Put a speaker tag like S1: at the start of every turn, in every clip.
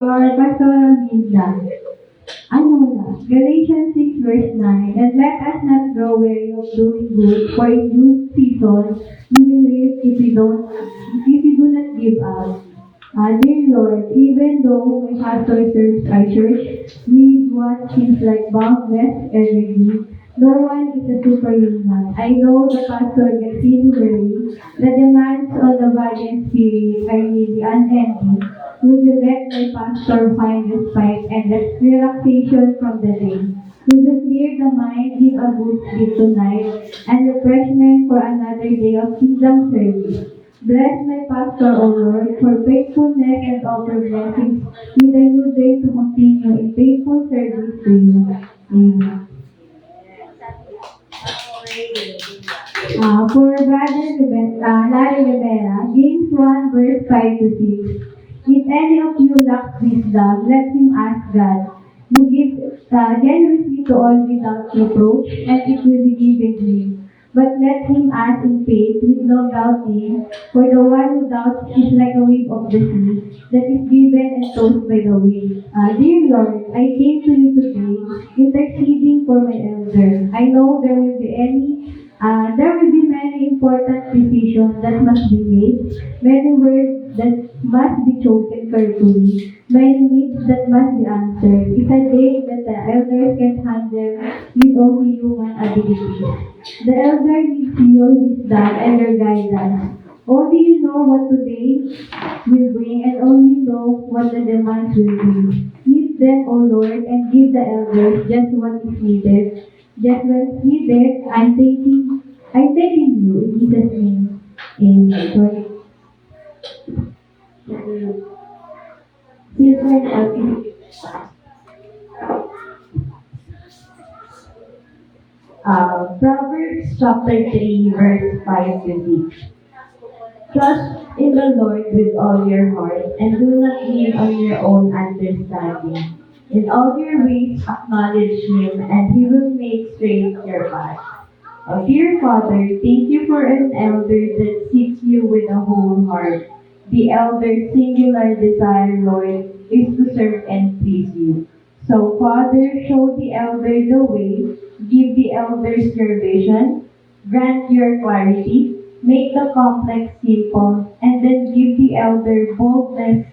S1: Our pastoral wisdom. Ano na? Galatians 6 verse 9, and let us not grow weary of doing good, for in due season we will reap if we do not give up. Dear Lord, even though my pastor serves our church with what seems like boundless energy, no one is a superhuman. I know the pastor gets really worried. The demands on the body and spirit are really unending. Would you let my pastor find respite and relaxation from the day? Would you clear the mind, give a good sleep tonight, and refreshment for another day of kingdom service? Bless my pastor, O Lord, for faithfulness and offer blessings with a new day to continue in faithful service to you. Amen. For Larry Rivera, James 1 verse 5 to 6. If any of you lacks wisdom, let him ask God, who gives generously to all without reproach, and it will be given to him. But let him ask in faith with no doubting, for the one who doubts is like a wave of the sea that is given and tossed by the wind. Dear Lord, I came to you today interceding for my elder. I know there will be many important decisions that must be made, many words that must be chosen carefully, many needs that must be answered. It's a day that the elders can handle with only human abilities. The elder needs your wisdom and your guidance. Only you know what today will bring, and only know what the demands will be. Meet them, O Lord, and give the elders just what is needed. Just what's needed, I'm thanking you in Jesus' name. Amen. Sorry. Children of Proverbs chapter 3, verse 5 to 6. Trust in the Lord with all your heart, and do not lean on your own understanding. In all your ways acknowledge Him, and He will make straight your path. Dear Father, thank you for an elder that seeks you with a whole heart. The elder's singular desire, Lord, is to serve and please you. So, Father, show the elder the way, give the elders your vision, grant your clarity, make the complex simple, and then give the elder boldness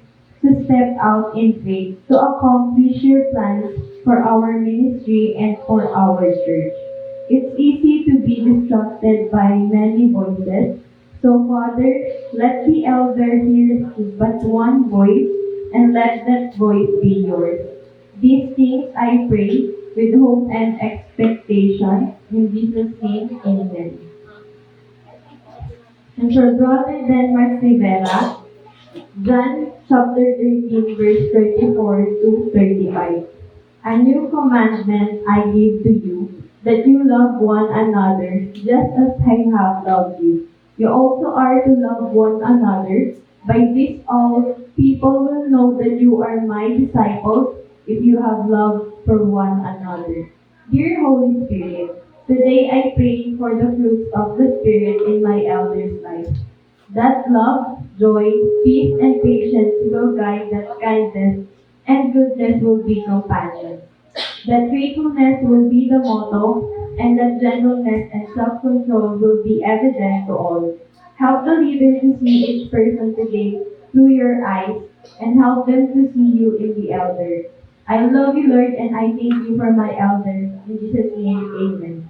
S1: to step out in faith to accomplish your plans for our ministry and for our church. It's easy to be distracted by many voices. So, Father, let the elder hear but one voice, and let that voice be yours. These things I pray with hope and expectation. In Jesus' name, amen. And for Brother Denmark Rivera, John chapter 13, verse 34 to 35. A new commandment I give to you, that you love one another just as I have loved you. You also are to love one another. By this all people will know that you are my disciples if you have love for one another. Dear Holy Spirit, today I pray for the fruits of the Spirit in my elder's life. That love, joy, peace, and patience will guide, that kindness and goodness will be companions. That faithfulness will be the motto, and that gentleness and self-control will be evident to all. Help the leader to see each person today through your eyes, and help them to see you in the elder. I love you, Lord, and I thank you for my elders. In Jesus' name, amen.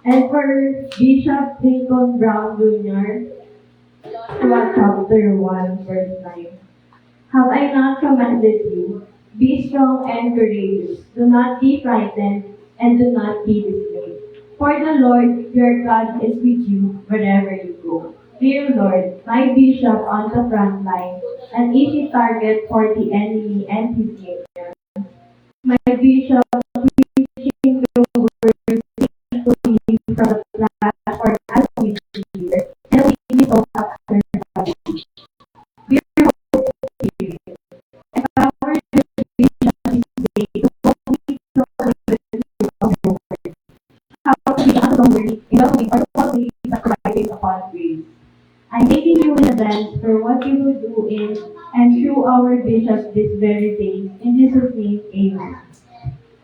S1: And for Bishop Lincoln Brown Jr., chapter 1, verse 9. Have I not commanded you? Be strong and courageous. Do not be frightened, and do not be dismayed. For the Lord your God is with you wherever you go. Dear Lord, my bishop on the front line, an easy target for the enemy and his minions. My bishop preaching the word to me from the platform as we hear, and we need all after the Dear Holy Spirit, empower the bishop today to walk with the of your word. How to be a strong word in the way or the way that provided upon God's grace. I'm making you in advance for what you will do in and through our bishop this very day. In Jesus' name, amen.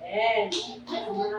S2: Amen.